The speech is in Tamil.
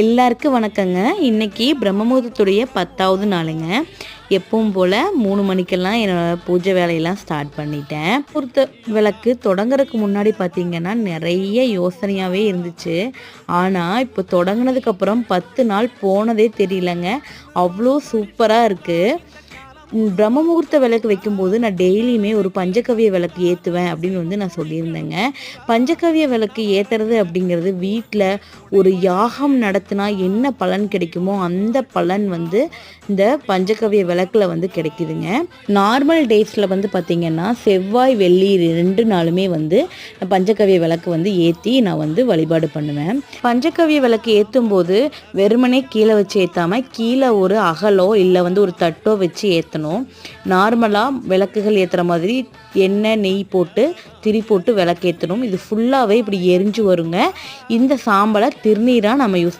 எல்லாருக்கும் வணக்கங்க. இன்னைக்கு பிரம்மமுகூர்த்தத்துடைய 10வது நாளுங்க. எப்பவும் போல் 3 மணிக்கெல்லாம் என்னோட பூஜை வேலையெல்லாம் ஸ்டார்ட் பண்ணிட்டேன். முகூர்த்த விளக்கு தொடங்குறதுக்கு முன்னாடி பார்த்தீங்கன்னா நிறைய யோசனையாகவே இருந்துச்சு. ஆனால் இப்போ தொடங்கினதுக்கப்புறம் 10 நாள் போனதே தெரியலங்க. அவ்வளோ சூப்பராக இருக்குது. பிரம்ம முகூர்த்த விளக்கு வைக்கும்போது நான் டெய்லியுமே ஒரு பஞ்சகவ்ய விளக்கு ஏற்றுவேன் அப்படின்னு நான் சொல்லியிருந்தேங்க. பஞ்சகவ்ய விளக்கு ஏற்றுறது அப்படிங்கிறது வீட்டில் ஒரு யாகம் நடத்தினா என்ன பலன் கிடைக்குமோ அந்த பலன் இந்த பஞ்சகவ்ய விளக்கில் கிடைக்குதுங்க. நார்மல் டேஸில் பார்த்திங்கன்னா செவ்வாய் வெள்ளி 2 நாளுமே பஞ்சகவ்ய விளக்கு ஏற்றி நான் வழிபாடு பண்ணுவேன். பஞ்சகவ்ய விளக்கு ஏற்றும் போது வெறுமனே கீழே வச்சு ஏற்றாமல் கீழே ஒரு அகலோ இல்லை ஒரு தட்டோ வச்சு ஏற்றணும். நார்மலாக விளக்குகள் ஏற்றுற மாதிரி எண்ணெய் நெய் போட்டு திரி போட்டு விளக்கு ஏற்றணும். இது ஃபுல்லாகவே இப்படி எரிஞ்சு வருங்க. இந்த சாம்பலை திருநீராக நம்ம யூஸ் பண்ணலாம்.